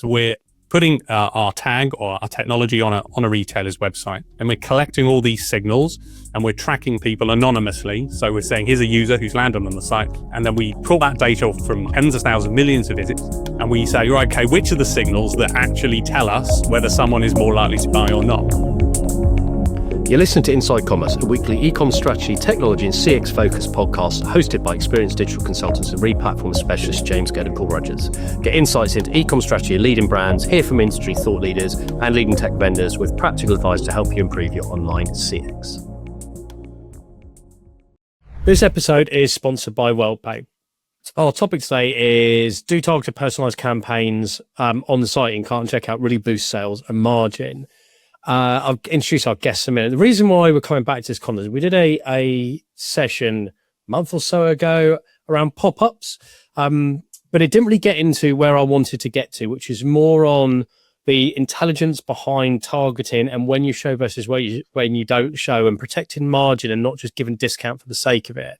So we're putting our tag or our technology on a retailer's website, and we're collecting all these signals, and we're tracking people anonymously. So we're saying, here's a user who's landed on the site, and then we pull that data from tens of thousands, millions of visits, and we say, right, okay, which are the signals that actually tell us whether someone is more likely to buy or not? You're listening to Inside Commerce, a weekly e-com strategy, technology and CX focused podcast hosted by experienced digital consultants and re-platform specialists James Gedd and Paul Rogers. Get insights into e-com strategy and leading brands, hear from industry thought leaders and leading tech vendors with practical advice to help you improve your online CX. This episode is sponsored by WorldPay. Our topic today is, do targeted personalised campaigns on the site in cart and checkout really boost sales and margin? I'll introduce our guests in a minute. The reason why we're coming back to this content, we did a session a month or so ago around pop-ups, but it didn't really get into where I wanted to get to, which is more on the intelligence behind targeting and when you show versus when you don't show, and protecting margin and not just giving discount for the sake of it.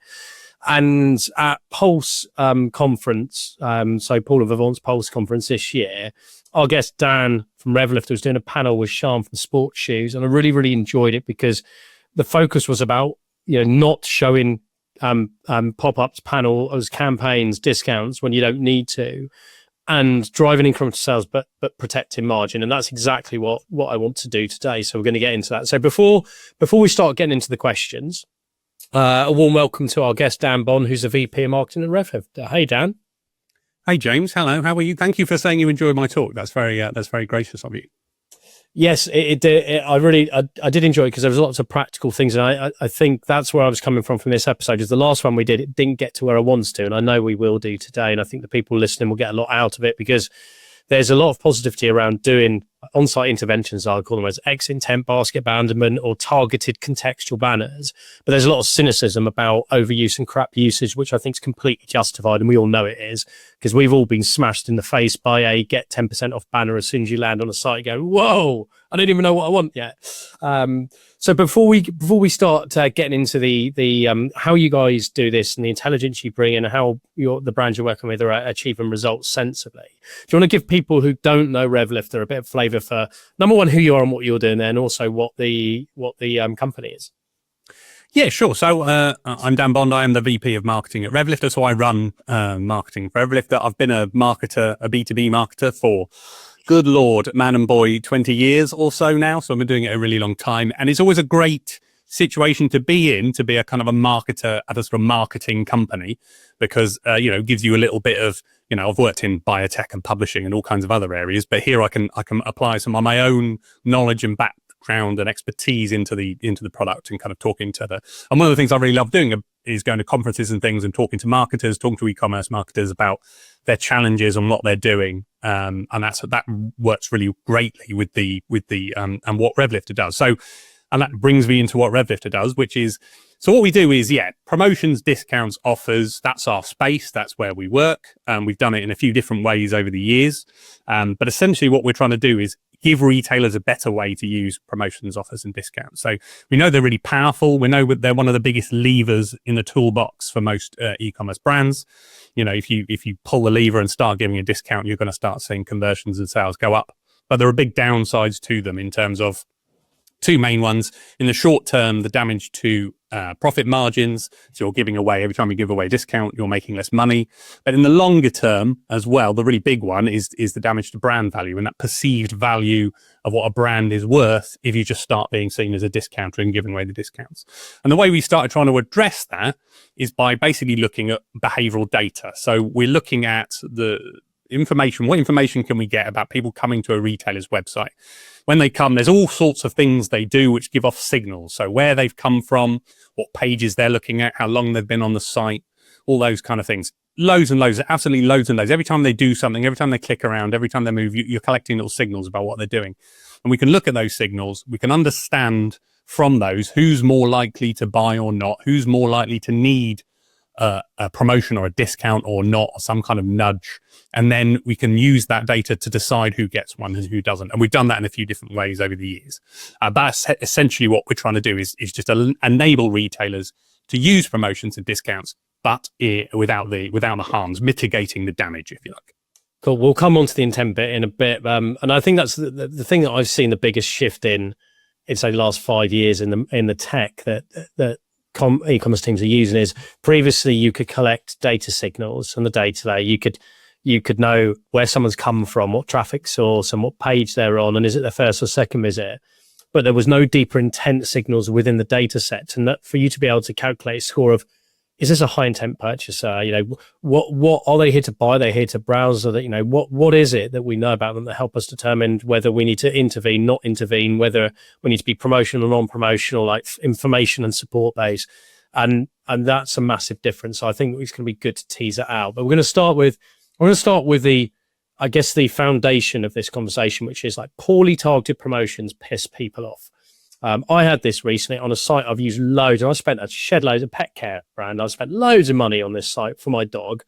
And at Pulse conference, so Paul of Avant's Pulse conference this year, our guest Dan from Revlifter was doing a panel with Sean from Sports Shoes, and I really, really enjoyed it because the focus was about, not showing pop-ups, panels, campaigns, discounts when you don't need to, and driving incremental sales, but protecting margin. And that's exactly what I want to do today. So we're going to get into that. So before we start getting into the questions, a warm welcome to our guest, Dan Bond, who's the VP of Marketing at Revlifter. Hey, Dan. Hey, James. Hello. How are you? Thank you for saying you enjoyed my talk. That's very gracious of you. Yes, I did enjoy it because there was lots of practical things. And I think that's where I was coming from this episode, is the last one we did, it didn't get to where I wanted to. And I know we will do today. And I think the people listening will get a lot out of it because there's a lot of positivity around doing on-site interventions, I'll call them, as X intent basket abandonment or targeted contextual banners. But there's a lot of cynicism about overuse and crap usage, which I think is completely justified. And we all know it is, because we've all been smashed in the face by a get 10% off banner as soon as you land on a site. You go, whoa, I don't even know what I want yet. So before we start getting into the how you guys do this and the intelligence you bring in and how the brands you're working with are achieving results sensibly, do you want to give people who don't know Revlifter a bit of flavour for, number one, who you are and what you're doing there, and also what the company is? Yeah, sure. So I'm Dan Bond. I am the VP of Marketing at Revlifter. So I run marketing for Revlifter. I've been a marketer, a B2B marketer for, good Lord, man and boy, 20 years or so now. So I've been doing it a really long time. And it's always a great situation to be in, to be a kind of a marketer at a sort of marketing company, because, gives you a little bit of, I've worked in biotech and publishing and all kinds of other areas, but here I can apply some of my own knowledge and background and expertise into the product and kind of talking to and one of the things I really love doing is going to conferences and things and talking to marketers, talking to e-commerce marketers about their challenges and what they're doing. And that works really greatly with the and what Revlifter does. So, and that brings me into what Revlifter does, which is, so what we do is, promotions, discounts, offers, that's our space. That's where we work. We've done it in a few different ways over the years. But essentially what we're trying to do is give retailers a better way to use promotions, offers, and discounts. So we know they're really powerful. We know they're one of the biggest levers in the toolbox for most e-commerce brands. If you pull the lever and start giving a discount, you're going to start seeing conversions and sales go up. But there are big downsides to them in terms of two main ones. In the short term, the damage to profit margins. So you're giving away, every time you give away a discount, you're making less money. But in the longer term as well, the really big one is the damage to brand value and that perceived value of what a brand is worth if you just start being seen as a discounter and giving away the discounts. And the way we started trying to address that is by basically looking at behavioral data. So we're looking at the information. What information can we get about people coming to a retailer's website? When they come, there's all sorts of things they do which give off signals. So where they've come from, what pages they're looking at, how long they've been on the site, all those kind of things. Loads and loads, absolutely loads and loads. Every time they do something, every time they click around, every time they move, you're collecting little signals about what they're doing. And we can look at those signals. We can understand from those who's more likely to buy or not, who's more likely to need a promotion or a discount or not, or some kind of nudge. And then we can use that data to decide who gets one and who doesn't. And we've done that in a few different ways over the years. But essentially what we're trying to do is just enable retailers to use promotions and discounts, but without the harms, mitigating the damage, if you like. Cool. We'll come on to the intent bit in a bit. And I think that's the thing that I've seen the biggest shift in say the last 5 years in the tech that e-commerce teams are using is previously you could collect data signals on the day-to-day. You could know where someone's come from, what traffic source and what page they're on, and is it their first or second visit. But there was no deeper intent signals within the data set. And that for you to be able to calculate a score of, is this a high intent purchaser? What are they here to buy? Are they here to browse? Or that, what is it that we know about them that help us determine whether we need to intervene, not intervene, whether we need to be promotional or non-promotional, like information and support base. And that's a massive difference. So I think it's going to be good to tease it out. But we're going to start with the foundation of this conversation, which is like poorly targeted promotions piss people off. I had this recently on a site I've used loads, and I spent a shed loads of pet care brand. I spent loads of money on this site for my dog,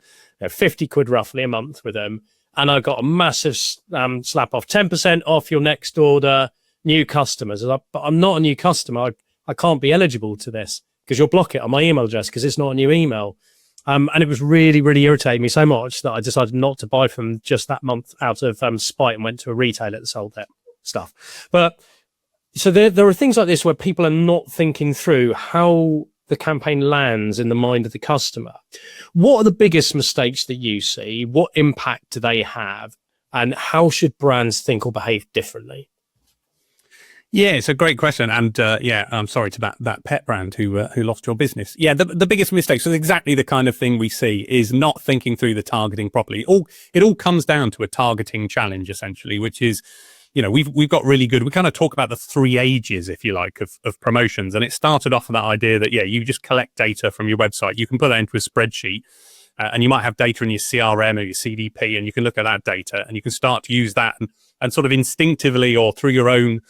50 quid roughly a month with them. And I got a massive slap off, 10% off your next order, new customers. But I'm not a new customer. I can't be eligible to this because you'll block it on my email address because it's not a new email. And it was really, really irritating me so much that I decided not to buy from just that month out of spite and went to a retailer that sold that stuff. But so there are things like this where people are not thinking through how the campaign lands in the mind of the customer. What are the biggest mistakes that you see? What impact do they have? And how should brands think or behave differently? Yeah, it's a great question. And I'm sorry to that pet brand who lost your business. Yeah, the biggest mistake, so exactly the kind of thing we see is not thinking through the targeting properly. It all comes down to a targeting challenge, essentially, which is, we've got really good, we kind of talk about the 3 ages, if you like, of promotions. And it started off with that idea that, you just collect data from your website. You can put that into a spreadsheet and you might have data in your CRM or your CDP, and you can look at that data and you can start to use that and sort of instinctively or through your own,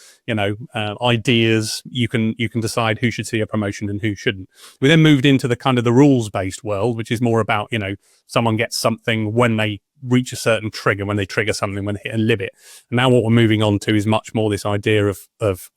ideas, you can decide who should see a promotion and who shouldn't. We then moved into the kind of the rules-based world, which is more about, someone gets something when they reach a certain trigger, when they trigger something, when they hit a limit. And now what we're moving on to is much more this idea of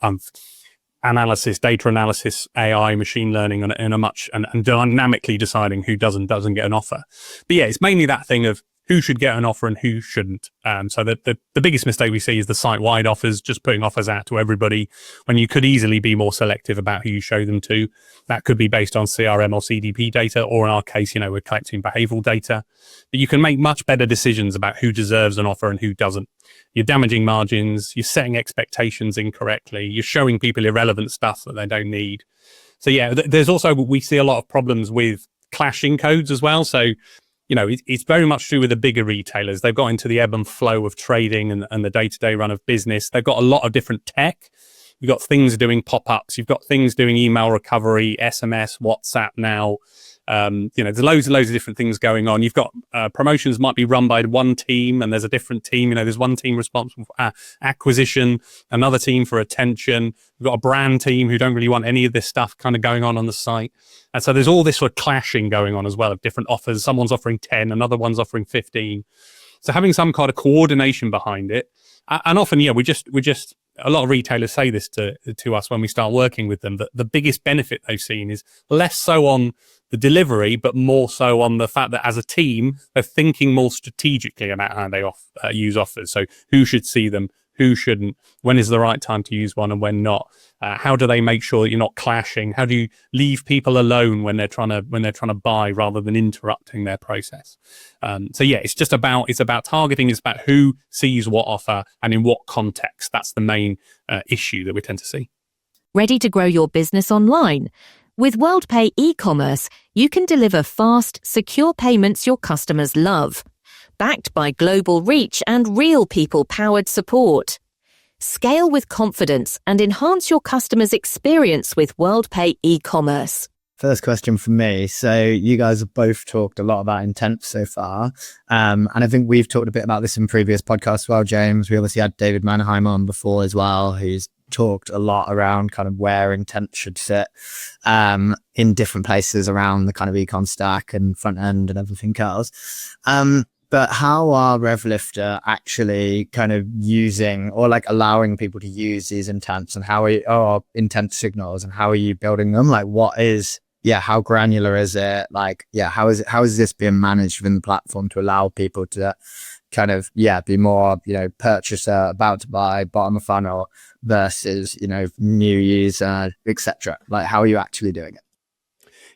analysis, data analysis, AI, machine learning, and dynamically deciding who doesn't get an offer. But it's mainly that thing of who should get an offer and who shouldn't. So the biggest mistake we see is the site-wide offers, just putting offers out to everybody when you could easily be more selective about who you show them to. That could be based on CRM or CDP data, or in our case, we're collecting behavioral data. But you can make much better decisions about who deserves an offer and who doesn't. You're damaging margins, you're setting expectations incorrectly, you're showing people irrelevant stuff that they don't need. So there's also, we see a lot of problems with clashing codes as well. So it's very much true with the bigger retailers. They've got into the ebb and flow of trading and the day-to-day run of business. They've got a lot of different tech. You've got things doing pop-ups. You've got things doing email recovery, SMS, WhatsApp now. There's loads of different things going on. You've got promotions might be run by one team, and there's a different team. There's one team responsible for acquisition, another team for attention. We've got a brand team who don't really want any of this stuff kind of going on the site. And so there's all this sort of clashing going on as well of different offers. Someone's offering 10, another one's offering 15. So having some kind of coordination behind it. And often, we just a lot of retailers say this to us when we start working with them, that the biggest benefit they've seen is less so on the delivery, but more so on the fact that as a team, they're thinking more strategically about how they use offers. So who should see them, who shouldn't, when is the right time to use one and when not? How do they make sure that you're not clashing? How do you leave people alone when they're trying to buy rather than interrupting their process? It's about targeting. It's about who sees what offer and in what context. That's the main issue that we tend to see. Ready to grow your business online? With WorldPay e-commerce, you can deliver fast, secure payments your customers love, backed by global reach and real people-powered support. Scale with confidence and enhance your customers' experience with WorldPay e-commerce. First question from me. So you guys have both talked a lot about intent so far. And I think we've talked a bit about this in previous podcasts as well, James. We obviously had David Mannerheim on before as well, who's talked a lot around kind of where intent should sit in different places around the kind of econ stack and front end and everything else. But how are Revlifter actually kind of using or like allowing people to use these intents, and how are intent signals, and how are you building them? Like how granular is it? How is this being managed within the platform to allow people to kind of, be more, purchaser, about to buy, bottom of funnel versus, new user, etc.? Like, how are you actually doing it?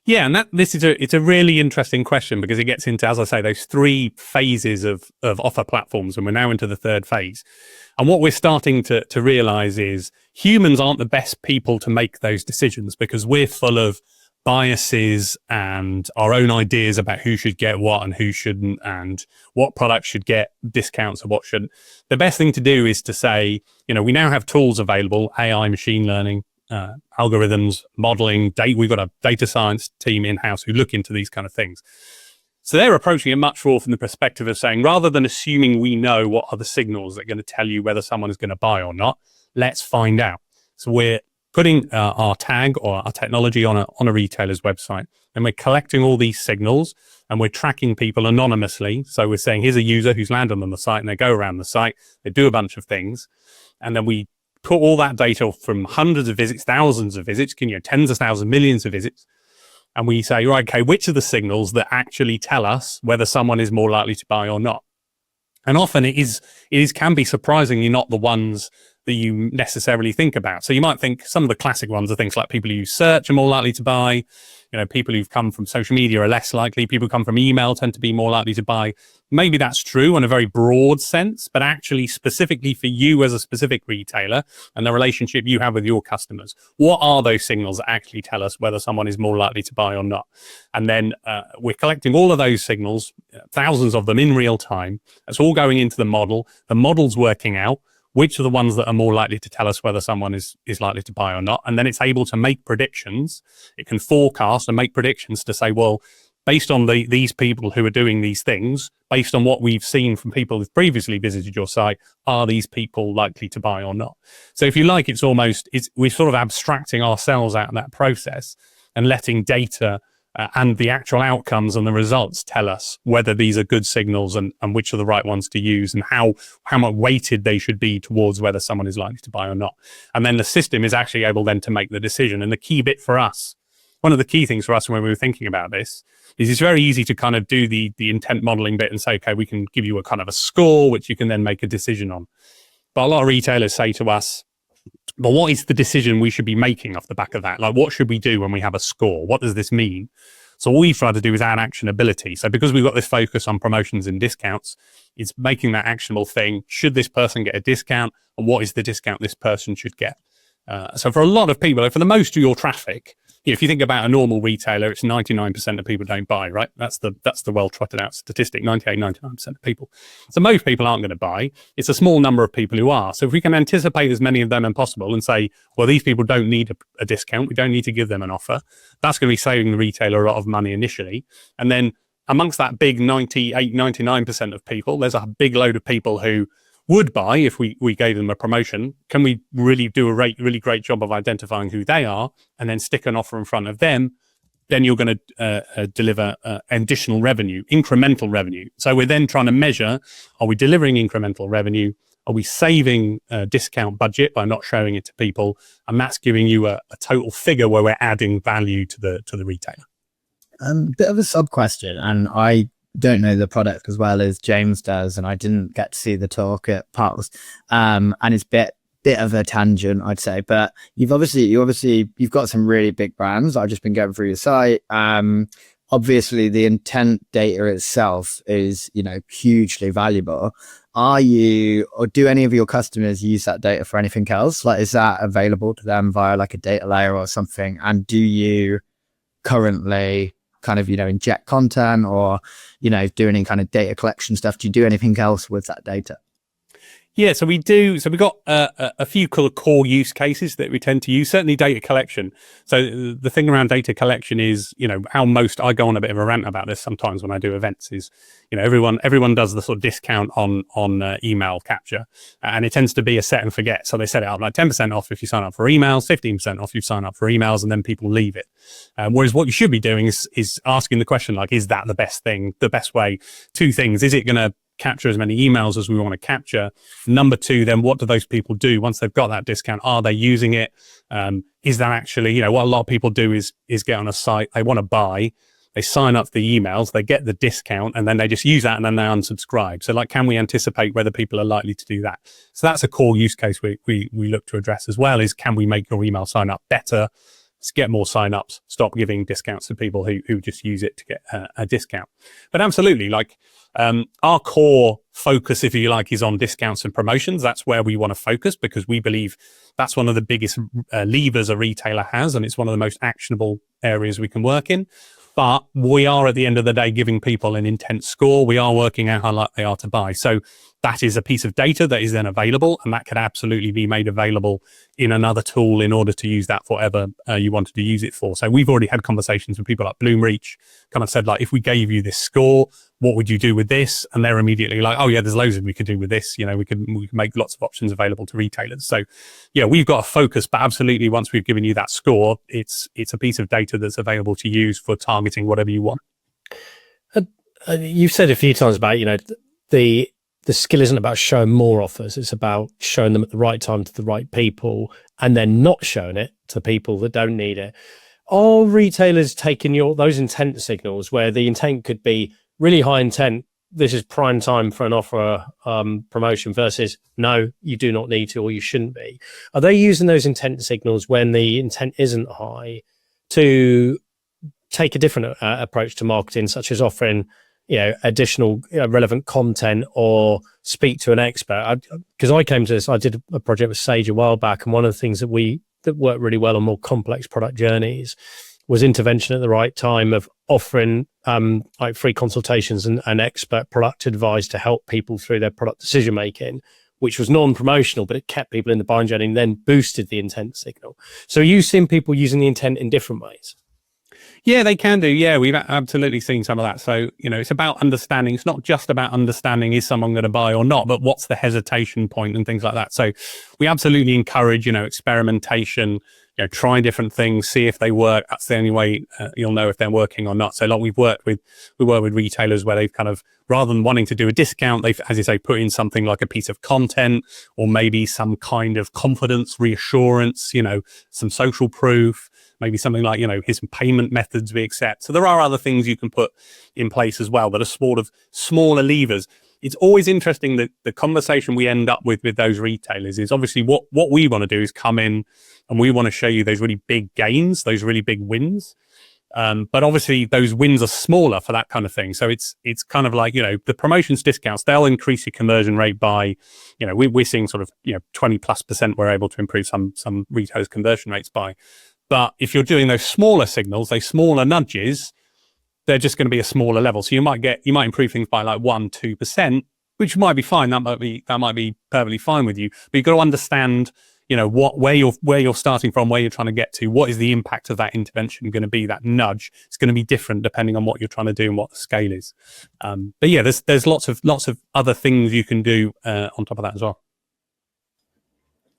Yeah, and it's a really interesting question because it gets into, as I say, those 3 phases of offer platforms, and we're now into the 3rd phase. And what we're starting to realize is humans aren't the best people to make those decisions because we're full of biases and our own ideas about who should get what and who shouldn't, and what products should get discounts and what shouldn't. The best thing to do is to say, we now have tools available, AI, machine learning, algorithms, modeling, data. We've got a data science team in-house who look into these kind of things. So they're approaching it much more from the perspective of saying, rather than assuming we know what are the signals that are going to tell you whether someone is going to buy or not, let's find out. So we're putting our tag or our technology on a retailer's website, and we're collecting all these signals, and we're tracking people anonymously. So we're saying, here's a user who's landed on the site, and they go around the site, they do a bunch of things, and then we put all that data from hundreds of visits, thousands of visits, tens of thousands, millions of visits. And we say, right, okay, which are the signals that actually tell us whether someone is more likely to buy or not? And often it can be surprisingly not the ones that you necessarily think about. So you might think some of the classic ones are things like people who use search are more likely to buy. People who've come from social media are less likely. People who come from email tend to be more likely to buy. Maybe that's true in a very broad sense, but actually specifically for you as a specific retailer and the relationship you have with your customers, what are those signals that actually tell us whether someone is more likely to buy or not? And then we're collecting all of those signals, thousands of them in real time. It's all going into the model. The model's working out which are the ones that are more likely to tell us whether someone is likely to buy or not. And then it's able to make predictions. It can forecast and make predictions to say, well, based on these people who are doing these things, based on what we've seen from people who've previously visited your site, are these people likely to buy or not? So if you like, we're sort of abstracting ourselves out of that process and letting data and the actual outcomes and the results tell us whether these are good signals and which are the right ones to use and how much weighted they should be towards whether someone is likely to buy or not. And then the system is actually able then to make the decision. And the key bit for us, one of the key things for us when we were thinking about this, is it's very easy to kind of do the intent modeling bit and say, okay, we can give you a kind of a score, which you can then make a decision on. But a lot of retailers say to us, but what is the decision we should be making off the back of that? Like, what should we do when we have a score? What does this mean? So all we've tried to do is add actionability. So because we've got this focus on promotions and discounts, it's making that actionable thing. Should this person get a discount? And what is the discount this person should get? So for a lot of people, for the most of your traffic, if you think about a normal retailer, it's 99% of people don't buy, right? That's the well trotted out statistic, 99% of people. So most people aren't going to buy. It's a small number of people who are. So if we can anticipate as many of them as possible and say, well, these people don't need a discount, we don't need to give them an offer, that's going to be saving the retailer a lot of money initially. And then amongst that big 98, 99% of people, there's a big load of people who would buy if we gave them a promotion. Can we really do a really great job of identifying who they are and then stick an offer in front of them? Then you're going to deliver additional revenue, incremental revenue. So we're then trying to measure, are we delivering incremental revenue? Are we saving discount budget by not showing it to people? And that's giving you a total figure where we're adding value to the retailer. Bit of a sub question, and I don't know the product as well as James does, and I didn't get to see the talk at Pulse. And it's bit of a tangent, I'd say, but you've got some really big brands. I've just been going through your site. Obviously the intent data itself is, hugely valuable. Are you, or do any of your customers use that data for anything else? Like, is that available to them via like a data layer or something? And do you currently kind of, inject content or, do any kind of data collection stuff? Do you do anything else with that data? Yeah, so we do. So we've got a few core use cases that we tend to use. Certainly data collection. So the thing around data collection is, I go on a bit of a rant about this sometimes when I do events is, everyone does the sort of discount on email capture, and it tends to be a set and forget. So they set it up like 10% off if you sign up for emails, 15% off if you sign up for emails, and then people leave it. Whereas what you should be doing is asking the question, like, is that the best thing, the best way? Two things. Is it going to capture as many emails as we want to capture? Number two, then what do those people do once they've got that discount? Are they using it? Is that actually, what a lot of people do is get on a site, they want to buy, they sign up for the emails, they get the discount, and then they just use that and then they unsubscribe. So like, can we anticipate whether people are likely to do that? So that's a core use case we look to address as well, is can we make your email sign up better? Let's get more sign-ups, stop giving discounts to people who just use it to get a discount. But absolutely, like, our core focus, if you like, is on discounts and promotions. That's where we want to focus, because we believe that's one of the biggest levers a retailer has, and it's one of the most actionable areas we can work in. But we are, at the end of the day, giving people an intent score. We are working out how likely they are to buy. So that is a piece of data that is then available, and that could absolutely be made available in another tool in order to use that for whatever you wanted to use it for. So we've already had conversations with people like Bloomreach, kind of said, like, if we gave you this score, what would you do with this? And they're immediately like, oh yeah, there's loads we could do with this. You know, we can make lots of options available to retailers. So yeah, we've got a focus, but absolutely, once we've given you that score, it's a piece of data that's available to use for targeting whatever you want. You've said a few times about, you know, the skill isn't about showing more offers. It's about showing them at the right time to the right people, and then not showing it to people that don't need it. Are retailers taking those intent signals, where the intent could be really high intent, this is prime time for an offer promotion, versus no, you do not need to, or you shouldn't be? Are they using those intent signals when the intent isn't high to take a different approach to marketing, such as offering, you know, additional relevant content, or speak to an expert? Because I came to this, I did a project with Sage a while back, and one of the things that worked really well on more complex product journeys was intervention at the right time, of offering like free consultations and expert product advice to help people through their product decision making, which was non-promotional, but it kept people in the buying journey and then boosted the intent signal. So are you seeing people using the intent in different ways? Yeah, they can do. Yeah, we've absolutely seen some of that. So, you know, it's about understanding. It's not just about understanding, is someone going to buy or not, but what's the hesitation point and things like that. So we absolutely encourage, you know, experimentation, you know, try different things, see if they work. That's the only way you'll know if they're working or not. So like, we work with retailers where they've kind of, rather than wanting to do a discount, they've, as you say, put in something like a piece of content, or maybe some kind of confidence, reassurance, you know, some social proof, maybe something like, you know, here's some payment methods we accept. So there are other things you can put in place as well that are sort of smaller levers. It's always interesting that the conversation we end up with those retailers is obviously what we want to do is come in and we want to show you those really big gains, those really big wins. But obviously those wins are smaller for that kind of thing. So it's kind of like, you know, the promotions, discounts, they'll increase your conversion rate by, you know, we're seeing sort of, you know, 20+% we're able to improve some retailers' conversion rates by. But if you're doing those smaller signals, those smaller nudges, they're just going to be a smaller level. So you might improve things by like 1-2%, which might be fine. That might be perfectly fine with you. But you've got to understand, you know, where you're starting from, where you're trying to get to. What is the impact of that intervention going to be? That nudge, it's going to be different depending on what you're trying to do and what the scale is. But yeah, there's lots of other things you can do on top of that as well.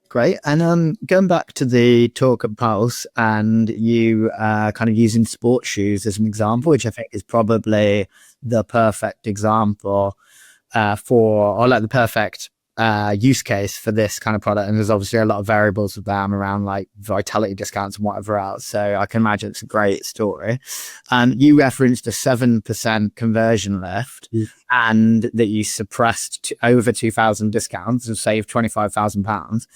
Great. And going back to the talk at Pulse, and you kind of using sports shoes as an example, which I think is probably the perfect example or like the perfect use case for this kind of product. And there's obviously a lot of variables with them around like vitality discounts and whatever else. So I can imagine it's a great story. You referenced a 7% conversion lift, and that you suppressed over 2,000 discounts and saved £25,000.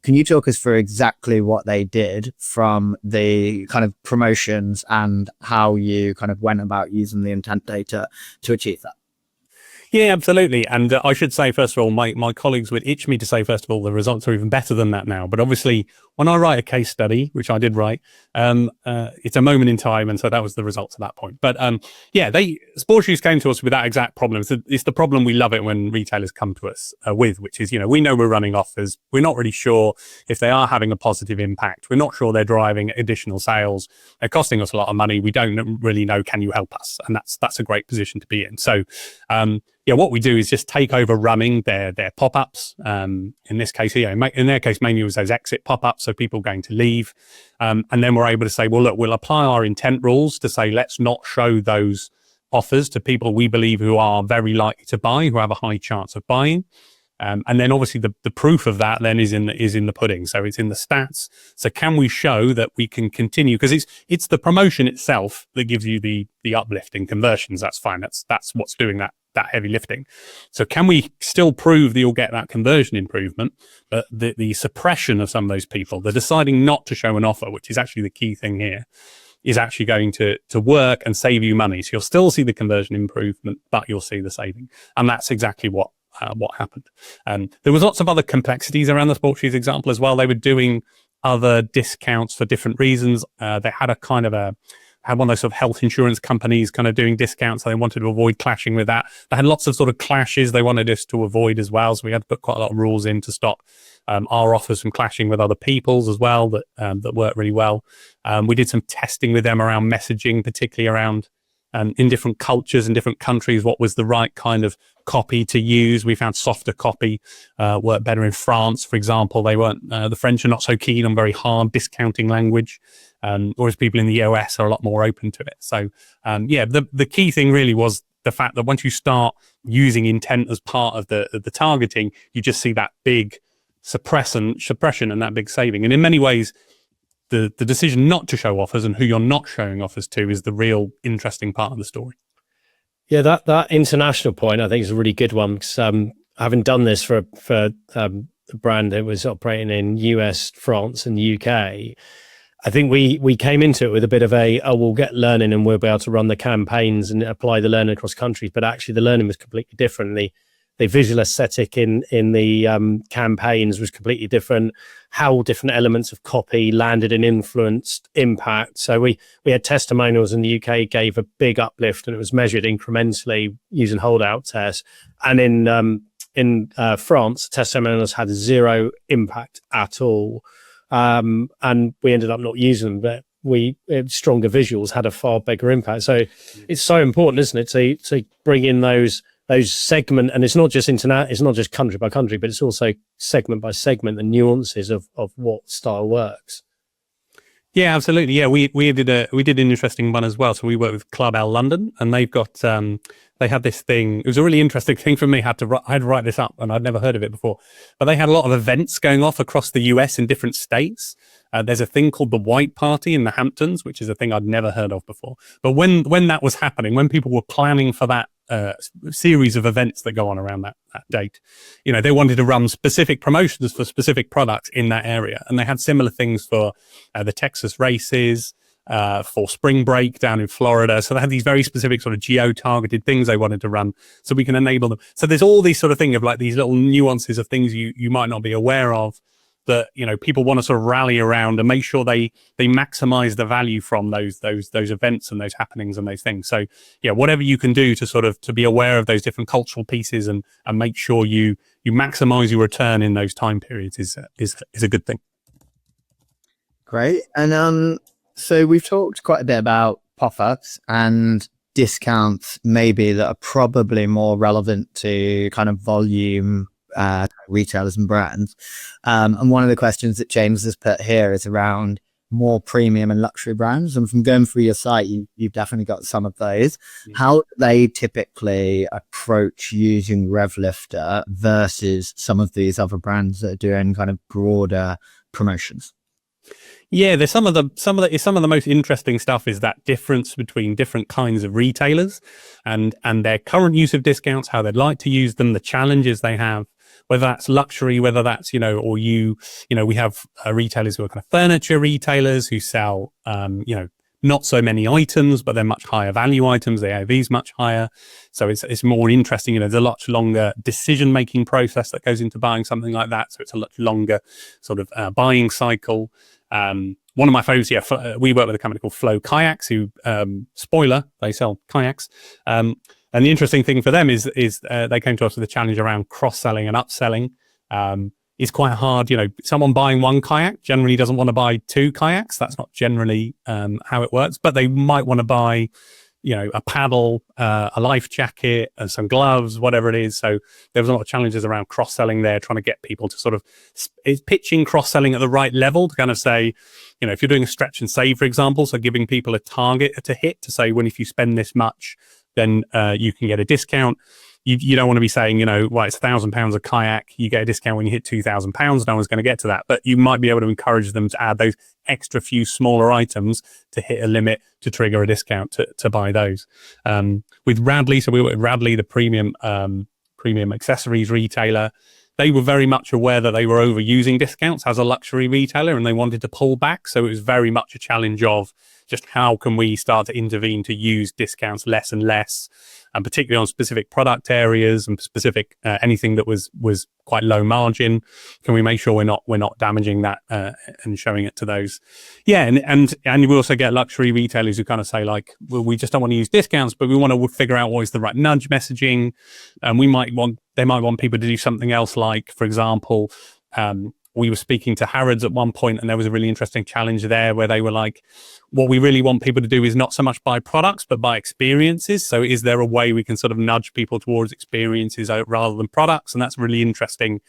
Can you talk us through exactly what they did from the kind of promotions and how you kind of went about using the intent data to achieve that? Yeah, absolutely. And I should say, first of all, my colleagues would itch me to say, first of all, the results are even better than that now. But obviously, when I write a case study, which I did write, it's a moment in time. And so that was the results at that point. But yeah, sports shoes came to us with that exact problem. It's the problem we love it when retailers come to us with, which is, you know, we know we're running offers. We're not really sure if they are having a positive impact. We're not sure they're driving additional sales. They're costing us a lot of money. We don't really know, can you help us? And that's a great position to be in. So, yeah, what we do is just take over running their pop-ups. In this case, in their case, mainly it was those exit pop-ups, so people going to leave. And then we're able to say, well, look, we'll apply our intent rules to say, let's not show those offers to people we believe who are very likely to buy, who have a high chance of buying. And then obviously the proof of that then is in the pudding. So it's in the stats. So can we show that we can continue? Because it's the promotion itself that gives you the uplift in conversions. That's fine. That's what's doing that heavy lifting. So can we still prove that you'll get that conversion improvement, but the suppression of some of those people, the deciding not to show an offer, which is actually the key thing here, is actually going to work and save you money. So you'll still see the conversion improvement, but you'll see the saving. And that's exactly what happened. There was lots of other complexities around the sports shoes example as well. They were doing other discounts for different reasons. They had had one of those sort of health insurance companies kind of doing discounts. So they wanted to avoid clashing with that. They had lots of sort of clashes they wanted us to avoid as well. So we had to put quite a lot of rules in to stop our offers from clashing with other people's as well that worked really well. We did some testing with them around messaging, particularly around in different cultures and different countries, what was the right kind of copy to use. We found softer copy worked better in France, for example. They weren't, the French are not so keen on very hard discounting language, whereas people in the US are a lot more open to it. So, the key thing really was the fact that once you start using intent as part of the targeting, you just see that big suppression and that big saving. And in many ways, the decision not to show offers and who you're not showing offers to is the real interesting part of the story. Yeah, that international point I think is a really good one, because having done this for a brand that was operating in US, France, and UK, I think we came into it with a bit of we'll get learning and we'll be able to run the campaigns and apply the learning across countries. But actually, the learning was completely different. The visual aesthetic in the campaigns was completely different. How different elements of copy landed and influenced impact. So we had testimonials in the UK gave a big uplift, and it was measured incrementally using holdout tests. And in France, testimonials had zero impact at all, and we ended up not using them. But stronger visuals had a far bigger impact. So it's so important, isn't it, to bring in those segment, and it's not just it's not just country by country, but it's also segment by segment, the nuances of what style works. Yeah, absolutely. Yeah, we did an interesting one as well. So we worked with Club L London, and they've got they had this thing. It was a really interesting thing for me. I had to write this up, and I'd never heard of it before. But they had a lot of events going off across the US in different states. There's a thing called the White Party in the Hamptons, which is a thing I'd never heard of before. But when that was happening, when people were planning for that series of events that go on around that date, they wanted to run specific promotions for specific products in that area. And they had similar things for the Texas races, for spring break down in Florida. So they had these very specific sort of geo-targeted things they wanted to run so we can enable them. So there's all these sort of thing of like these little nuances of things you might not be aware of that, people want to sort of rally around and make sure they maximize the value from those events and those happenings and those things. So yeah, whatever you can do to be aware of those different cultural pieces and make sure you maximize your return in those time periods is a good thing. Great. And so we've talked quite a bit about pop-ups and discounts maybe that are probably more relevant to kind of volume retailers and brands. And one of the questions that James has put here is around more premium and luxury brands. And from going through your site, you've definitely got some of those. Mm-hmm. How do they typically approach using Revlifter versus some of these other brands that are doing kind of broader promotions? Yeah, there's some of the most interesting stuff is that difference between different kinds of retailers and their current use of discounts, how they'd like to use them, the challenges they have, whether that's luxury, whether that's, we have retailers who are kind of furniture retailers who sell, not so many items, but they're much higher value items. The AOV is much higher. So it's more interesting. There's a much longer decision-making process that goes into buying something like that. So it's a much longer sort of buying cycle. One of my favorites, we work with a company called Flow Kayaks who, spoiler, they sell kayaks. And the interesting thing for them is they came to us with a challenge around cross-selling and upselling. It's quite hard. Someone buying one kayak generally doesn't want to buy two kayaks. That's not generally how it works, but they might want to buy, a paddle, a life jacket, and some gloves, whatever it is. So there was a lot of challenges around cross-selling there, trying to get people to sort of pitching cross-selling at the right level to kind of say, if you're doing a stretch and save, for example, so giving people a target to hit to say, if you spend this much, then you can get a discount. you don't want to be saying, you know, well, it's £1,000 a kayak, you get a discount when you hit £2,000. No one's going to get to that, but you might be able to encourage them to add those extra few smaller items to hit a limit to trigger a discount to buy those. With Radley, so we were at Radley, the premium accessories retailer. They were very much aware that they were overusing discounts as a luxury retailer, and they wanted to pull back. So it was very much a challenge of just how can we start to intervene to use discounts less and less, and particularly on specific product areas and specific anything that was quite low margin. Can we make sure we're not damaging that and showing it to those? Yeah, and you also get luxury retailers who kind of say like, well, we just don't want to use discounts, but we want to figure out what is the right nudge messaging, and they might want people to do something else. Like, for example, we were speaking to Harrods at one point, and there was a really interesting challenge there where they were like, what we really want people to do is not so much buy products, but buy experiences. So is there a way we can sort of nudge people towards experiences rather than products? And that's a really interesting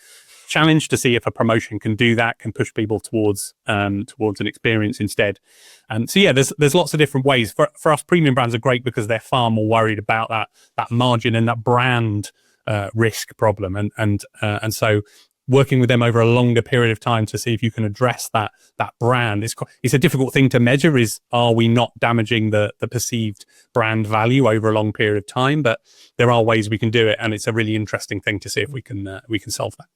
challenge to see if a promotion can do that, can push people towards an experience instead. And so, yeah, there's lots of different ways. For us, premium brands are great because they're far more worried about that margin and that brand risk problem. And so working with them over a longer period of time to see if you can address that brand. It's a difficult thing to measure, are we not damaging the perceived brand value over a long period of time? But there are ways we can do it, and it's a really interesting thing to see if we can solve that.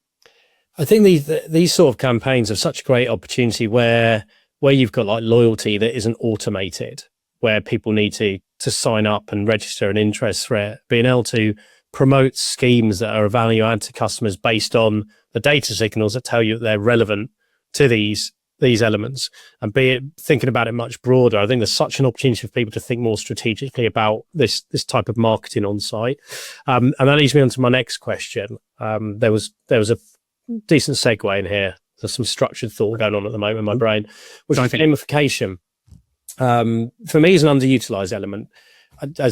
I think these sort of campaigns are such a great opportunity where you've got like loyalty that isn't automated, where people need to sign up and register an interest for it, being able to promote schemes that are a value add to customers based on the data signals that tell you that they're relevant to these elements, and be it thinking about it much broader. I think there's such an opportunity for people to think more strategically about this type of marketing on site. And that leads me on to my next question. There was a decent segue in here. There's some structured thought going on at the moment in my brain, which is gamification. For me, is an underutilized element. I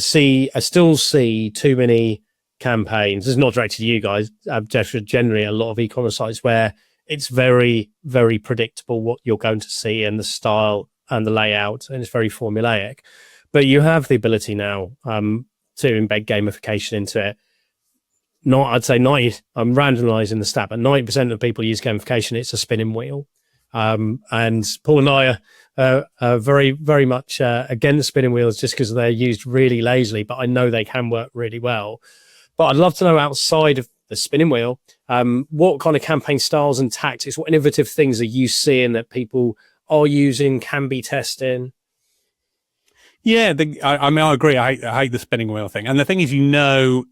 still see too many campaigns. It's not directed to you guys. Generally, a lot of e-commerce sites where it's very, very predictable what you're going to see and the style and the layout, and it's very formulaic. But you have the ability now to embed gamification into it. I'd say 90. I'm randomizing the stat, but 90% of people use gamification. It's a spinning wheel, and Paul and I are very, very much against spinning wheels just because they're used really lazily. But I know they can work really well. But I'd love to know, outside of the spinning wheel, what kind of campaign styles and tactics, what innovative things are you seeing that people are using, can be testing? Yeah, I agree. I hate the spinning wheel thing. And the thing is,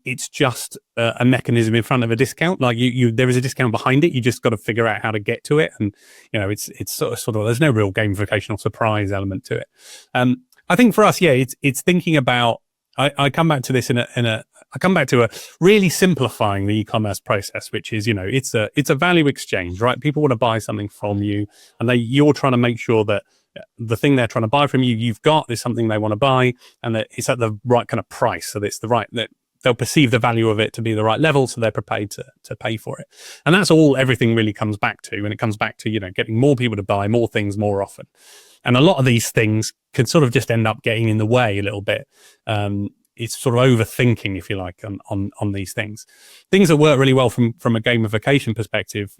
it's just a mechanism in front of a discount. Like there is a discount behind it. You just got to figure out how to get to it. And, it's sort of, there's no real gamification or surprise element to it. I think for us, yeah, it's thinking about, I come back to this I come back to a really simplifying the e-commerce process, which is, it's a value exchange, right? People want to buy something from you, and you're trying to make sure that the thing they're trying to buy from you've got is something they want to buy, and that it's at the right kind of price. So it's that they'll perceive the value of it to be the right level, so they're prepared to pay for it. And that's all everything really comes back to. And it comes back to, getting more people to buy more things more often. And a lot of these things can sort of just end up getting in the way a little bit. It's sort of overthinking, if you like, on these things. Things that work really well from a gamification perspective.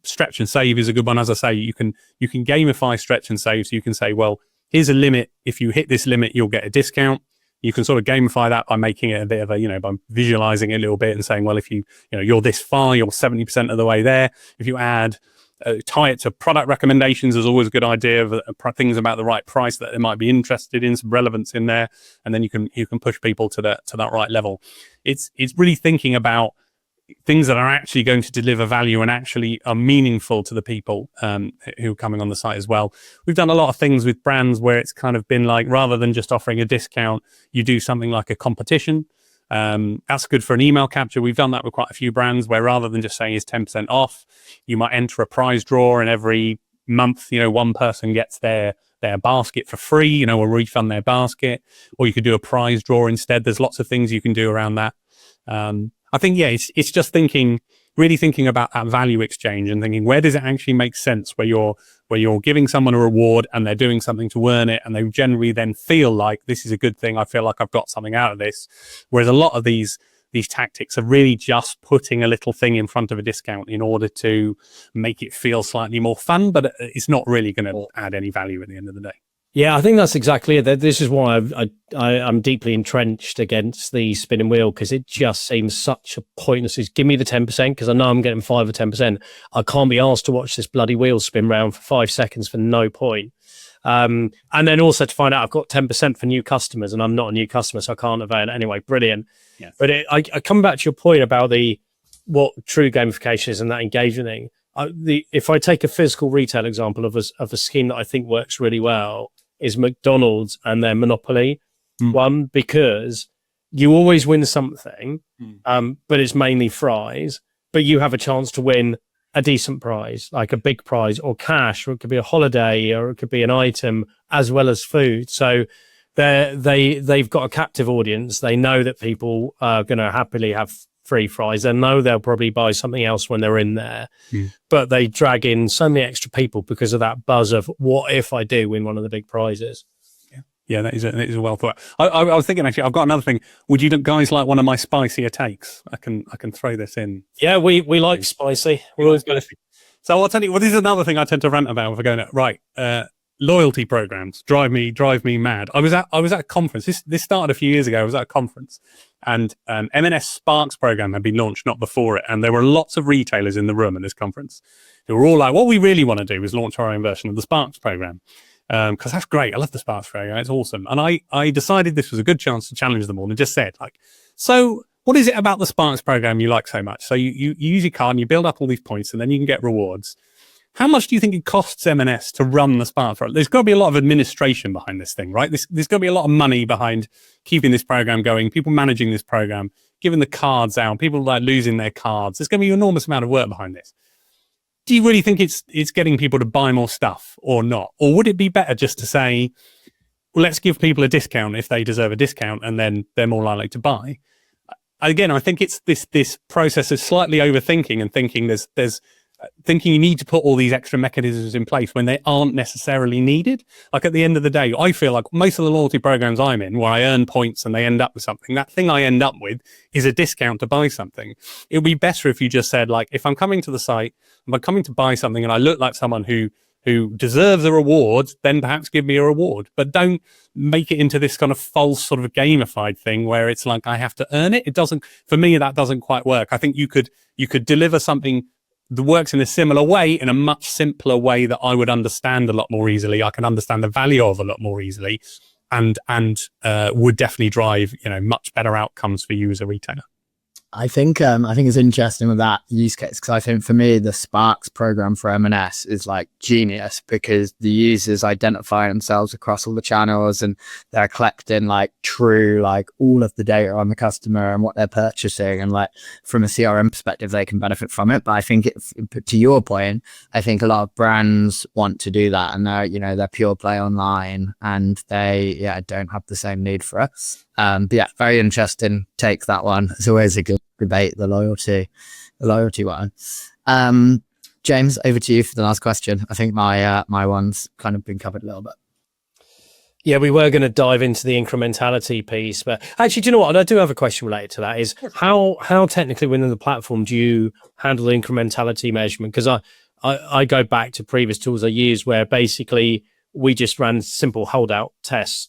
Stretch and save is a good one. As I say, you can gamify stretch and save. So you can say, well, here's a limit. If you hit this limit, you'll get a discount. You can sort of gamify that by making it a bit of by visualizing it a little bit and saying, well, if you're this far, you're 70% of the way there. If you add tie it to product recommendations is always a good idea of things about the right price that they might be interested in, some relevance in there, and then you can push people to that right level. It's really thinking about things that are actually going to deliver value and actually are meaningful to the people who are coming on the site as well. We've done a lot of things with brands where it's kind of been like, rather than just offering a discount, you do something like a competition. That's good for an email capture. We've done that with quite a few brands where rather than just saying it's 10% off, you might enter a prize draw, and every month, one person gets their basket for free, or refund their basket, or you could do a prize draw instead. There's lots of things you can do around that. I think, yeah, it's just really thinking about that value exchange and thinking, where does it actually make sense where you're giving someone a reward and they're doing something to earn it, and they generally then feel like this is a good thing. I feel like I've got something out of this. Whereas a lot of these these tactics are really just putting a little thing in front of a discount in order to make it feel slightly more fun, but it's not really going to add any value at the end of the day. Yeah, I think that's exactly it. This is why I'm deeply entrenched against the spinning wheel, because it just seems such a pointless. Give me the 10% because I know I'm getting 5 or 10%. I can't be asked to watch this bloody wheel spin round for 5 seconds for no point. And then also to find out I've got 10% for new customers and I'm not a new customer, so I can't avail it anyway. Brilliant. Yes. But I come back to your point about what true gamification is and that engagement thing. If I take a physical retail example of a scheme that I think works really well, is McDonald's and their Monopoly one, because you always win something, but it's mainly fries, but you have a chance to win a decent prize, like a big prize or cash, or it could be a holiday, or it could be an item as well as food. So they've got a captive audience. They know that people are going to happily have free fries. They know they'll probably buy something else when they're in there, but they drag in so many extra people because of that buzz of what if I do win one of the big prizes. Yeah, that is a well thought. I was thinking, actually, I've got another thing. Would you guys like one of my spicier takes? I can throw this in. Yeah, we like spicy. We're always going to. So I'll tell you. Well, this is another thing I tend to rant about if I go right. Loyalty programs drive me mad. I was at a conference. This started a few years ago. I was at a conference, and M&S Sparks program had been launched not before it, and there were lots of retailers in the room at this conference who were all like, "What we really want to do is launch our own version of the Sparks program." Because that's great. I love the Sparks program. It's awesome. And I decided this was a good chance to challenge them all and just said, so what is it about the Sparks program you like so much? So you use your card and you build up all these points and then you can get rewards. How much do you think it costs M&S to run the Sparks program? There's got to be a lot of administration behind this thing, right? There's got to be a lot of money behind keeping this program going, people managing this program, giving the cards out, people losing their cards. There's going to be an enormous amount of work behind this. Do you really think it's getting people to buy more stuff or not? Or would it be better just to say, well, let's give people a discount if they deserve a discount and then they're more likely to buy? Again, I think it's this process of slightly overthinking and thinking there's thinking you need to put all these extra mechanisms in place when they aren't necessarily needed. Like at the end of the day, I feel like most of the loyalty programs I'm in where I earn points and they end up with something, that thing I end up with is a discount to buy something. It would be better if you just said, if I'm coming to the site, if I'm coming to buy something and I look like someone who deserves a reward, then perhaps give me a reward. But don't make it into this kind of false sort of gamified thing where it's like I have to earn it. It doesn't, for me, that doesn't quite work. I think you could deliver something that works in a similar way, in a much simpler way that I would understand a lot more easily. I can understand the value of a lot more easily, and would definitely drive much better outcomes for you as a retailer. I think it's interesting with that use case, because I think for me the Sparks program for M&S is genius, because the users identify themselves across all the channels and they're collecting true all of the data on the customer and what they're purchasing, and from a CRM perspective they can benefit from it. But I think to your point, I think a lot of brands want to do that, and they're pure play online and they don't have the same need for it. But yeah, very interesting take, that one. It's always a good debate, the loyalty one. James, over to you for the last question. I think my one's kind of been covered a little bit. Yeah, we were going to dive into the incrementality piece, but actually, do you know what? I do have a question related to that. Is how technically within the platform do you handle the incrementality measurement? Because I go back to previous tools I used where basically we just ran simple holdout tests,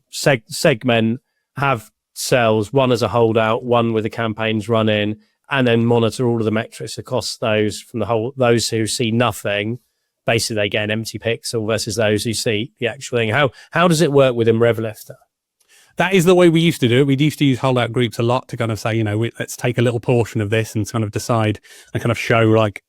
segment, have cells, one as a holdout, one with the campaigns running, and then monitor all of the metrics across those from those who see nothing. Basically, they get an empty pixel versus those who see the actual thing. How does it work within Revlifter? That is the way we used to do it. We used to use holdout groups a lot to kind of say, let's take a little portion of this and kind of decide and kind of show what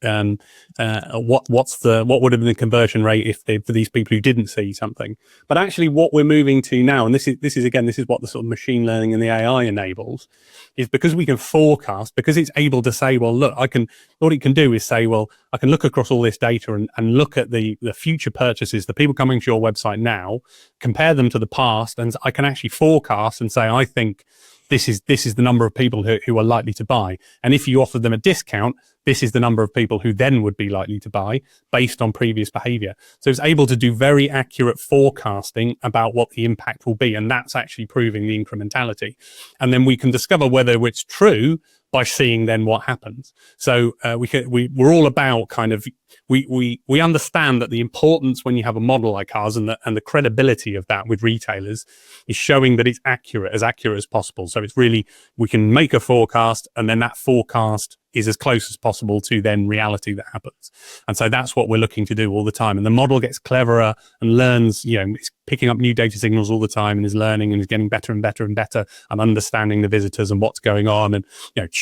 would have been the conversion rate for these people who didn't see something. But actually what we're moving to now, and this is what the sort of machine learning and the AI enables, is because we can forecast, because it's able to say, well, look, what it can do is say, well, I can look across all this data and look at the future purchases, the people coming to your website now, compare them to the past, and I can actually forecast and say, I think this is the number of people who are likely to buy. And if you offer them a discount, this is the number of people who then would be likely to buy based on previous behavior. So it's able to do very accurate forecasting about what the impact will be. And that's actually proving the incrementality. And then we can discover whether it's true by seeing then what happens. So we're all about kind of, we understand that the importance when you have a model like ours and the credibility of that with retailers is showing that it's accurate as possible. So it's really, we can make a forecast, and then that forecast is as close as possible to then reality that happens. And so that's what we're looking to do all the time. And the model gets cleverer and learns, it's picking up new data signals all the time and is learning and is getting better and better and better and understanding the visitors and what's going on, and,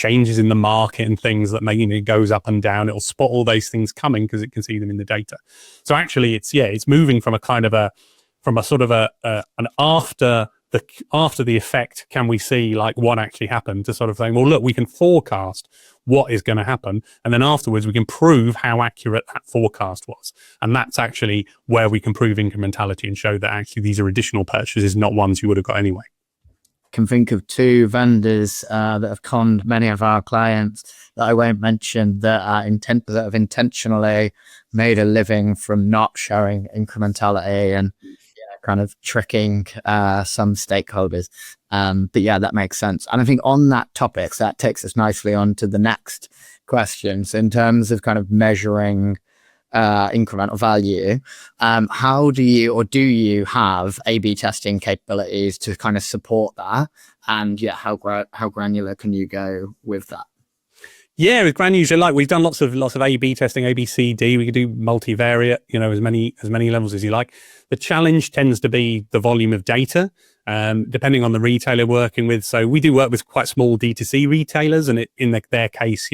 changes in the market and things that it goes up and down. It'll spot all those things coming because it can see them in the data. So actually it's moving from an after the effect, can we see like what actually happened, to sort of saying, well, look, we can forecast what is going to happen, and then afterwards we can prove how accurate that forecast was. And that's actually where we can prove incrementality and show that actually these are additional purchases, not ones you would have got anyway. Can think of two vendors that have conned many of our clients that I won't mention, that have intentionally made a living from not showing incrementality and kind of tricking some stakeholders. But yeah, that makes sense. And I think on that topic, so that takes us nicely on to the next questions in terms of kind of measuring incremental value. How do you have A/B testing capabilities to kind of support that? And how granular can you go with that? Yeah, with granular, like we've done lots of A/B testing, A, B, C, D. We can do multivariate, as many levels as you like. The challenge tends to be the volume of data, depending on the retailer working with. So we do work with quite small D2C retailers, and in their case,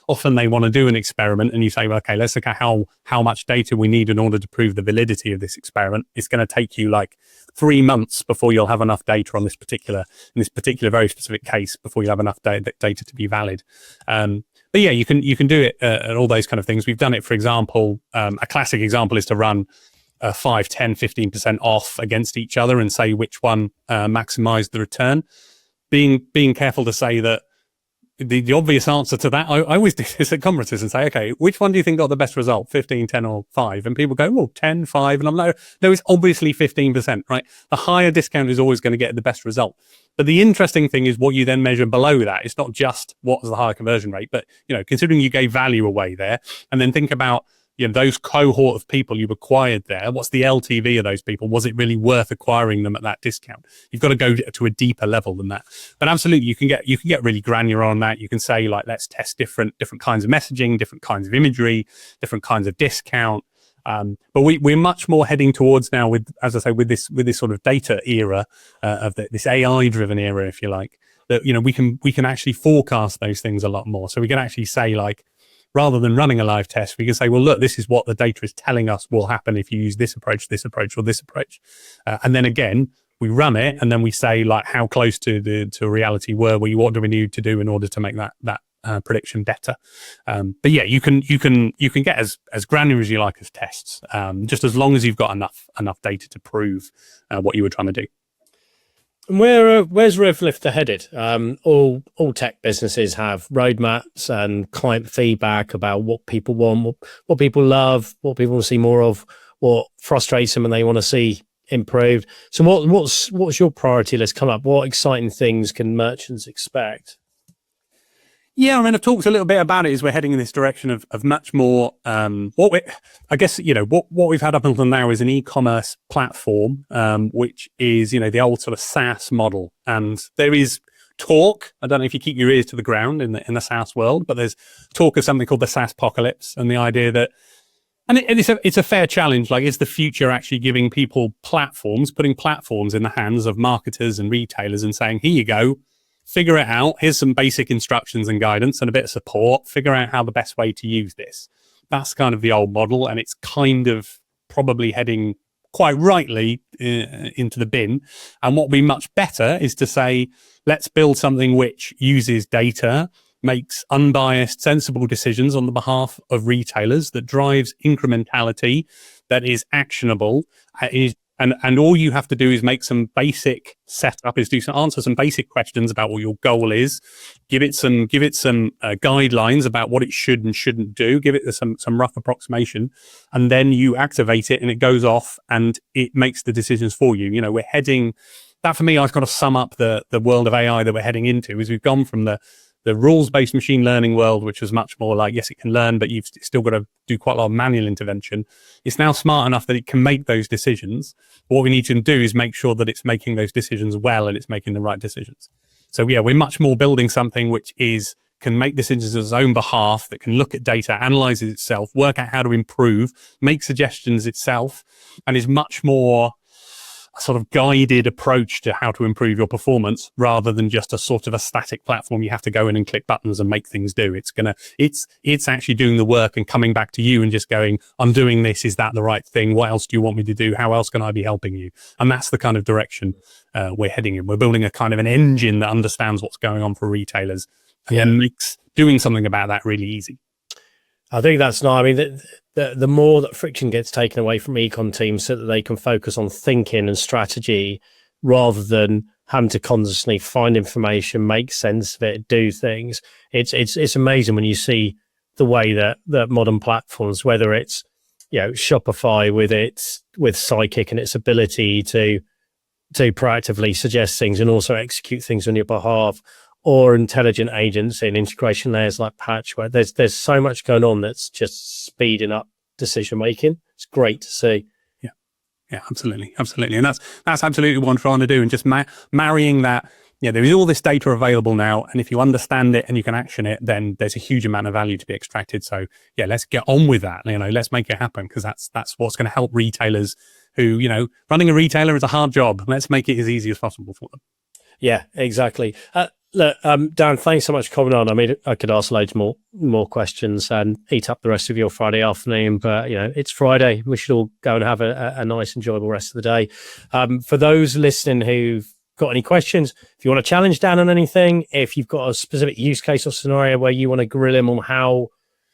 often they want to do an experiment, and you say, well, okay, let's look at how much data we need in order to prove the validity of this experiment. It's going to take you like 3 months before you'll have enough data on this particular very specific case, before you have enough data to be valid. But yeah, you can do it at all those kind of things. We've done it, for example, a classic example is to run 5, 10, 15% off against each other and say which one maximized the return. Being careful to say that the obvious answer to that, I always do this at conferences and say, okay, which one do you think got the best result, 15, 10 or 5? And people go, well, 10, 5. And I'm like, no, it's obviously 15%, right? The higher discount is always going to get the best result. But the interesting thing is what you then measure below that. It's not just what was the higher conversion rate, but, considering you gave value away there, and then think about, those cohort of people you've acquired there, what's the LTV of those people? Was it really worth acquiring them at that discount? You've got to go to a deeper level than that. But absolutely, you can get really granular on that. You can say, like, let's test different kinds of messaging, different kinds of imagery, different kinds of discount. But we're much more heading towards now with this sort of data era of this AI driven era, if you like, that, we can actually forecast those things a lot more. So we can actually say, like, rather than running a live test, we can say, well, look, this is what the data is telling us will happen if you use this approach, or this approach. And then again, we run it, and then we say, like, how close to reality were we? What do we need to do in order to make that prediction better? But yeah, you can get as granular as you like as tests, just as long as you've got enough data to prove what you were trying to do. And where's Revlifter headed? All tech businesses have roadmaps and client feedback about what people want, what people love, what people want to see more of, what frustrates them and they want to see improved. So what's your priority list come up? What exciting things can merchants expect? Yeah, I mean, I've talked a little bit about it as we're heading in this direction of much more, what we've had up until now is an e-commerce platform, which is, the old sort of SaaS model. And there is talk, I don't know if you keep your ears to the ground in the SaaS world, but there's talk of something called the SaaS apocalypse, and the idea that, and it's a fair challenge, like, is the future actually giving people platforms, putting platforms in the hands of marketers and retailers and saying, here you go, figure it out. Here's some basic instructions and guidance and a bit of support. Figure out how the best way to use this. That's kind of the old model, and it's kind of probably heading quite rightly into the bin. And what would be much better is to say, let's build something which uses data, makes unbiased, sensible decisions on the behalf of retailers, that drives incrementality, that is actionable, is And all you have to do is make some basic setup, answer some basic questions about what your goal is, give it some guidelines about what it should and shouldn't do, give it some rough approximation, and then you activate it and it goes off and it makes the decisions for you. You know, we're heading that, for me, I've got to sum up the world of AI that we're heading into, is we've gone from the rules-based machine learning world, which was much more like, yes, it can learn, but you've still got to do quite a lot of manual intervention. It's now smart enough that it can make those decisions. What we need to do is make sure that it's making those decisions well and it's making the right decisions. So yeah, we're much more building something which can make decisions on its own behalf, that can look at data, analyze it itself, work out how to improve, make suggestions itself, and is much more a sort of guided approach to how to improve your performance, rather than just a sort of a static platform you have to go in and click buttons and make things do. It's actually doing the work and coming back to you and just going, I'm doing this, is that the right thing? What else do you want me to do? How else can I be helping you? And that's the kind of direction we're heading in. We're building a kind of an engine that understands what's going on for retailers and makes doing something about that really easy. I think that's nice. I mean, the more that friction gets taken away from econ teams so that they can focus on thinking and strategy rather than having to constantly find information, make sense of it, do things. It's amazing when you see the way that modern platforms, whether it's, you know, Shopify with Psychic and its ability to proactively suggest things and also execute things on your behalf, or intelligent agents in integration layers like Patch, where there's so much going on that's just speeding up decision making. It's great to see. Yeah, absolutely. And that's absolutely what I'm trying to do. And just marrying that, there is all this data available now, and if you understand it and you can action it, then there's a huge amount of value to be extracted. So yeah, let's get on with that. Let's make it happen, because that's what's going to help retailers who, running a retailer is a hard job. Let's make it as easy as possible for them. Yeah, exactly. Look, Dan, thanks so much for coming on. I mean, I could ask loads more questions and eat up the rest of your Friday afternoon, but it's Friday. We should all go and have a nice, enjoyable rest of the day. For those listening who've got any questions, if you want to challenge Dan on anything, if you've got a specific use case or scenario where you want to grill him on how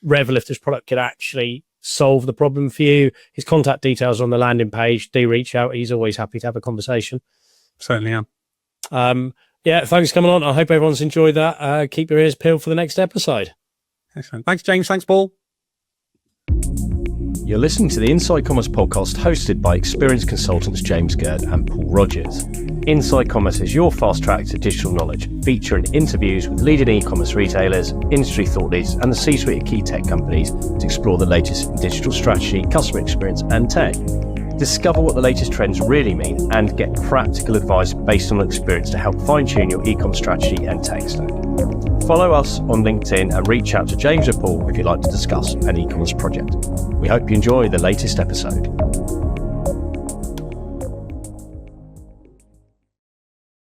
Revlifter's product could actually solve the problem for you, his contact details are on the landing page. Do reach out. He's always happy to have a conversation. Certainly am. Yeah, thanks for coming on. I hope everyone's enjoyed that. Keep your ears peeled for the next episode. Excellent. Thanks, James. Thanks, Paul. You're listening to the Inside Commerce podcast, hosted by experienced consultants James Gerd and Paul Rogers. Inside Commerce is your fast track to digital knowledge, featuring interviews with leading e-commerce retailers, industry thought leaders, and the C-suite of key tech companies to explore the latest in digital strategy, customer experience, and tech. Discover what the latest trends really mean and get practical advice based on experience to help fine-tune your e-com strategy and tech stack. Follow us on LinkedIn and reach out to James or Paul if you'd like to discuss an e-commerce project. We hope you enjoy the latest episode.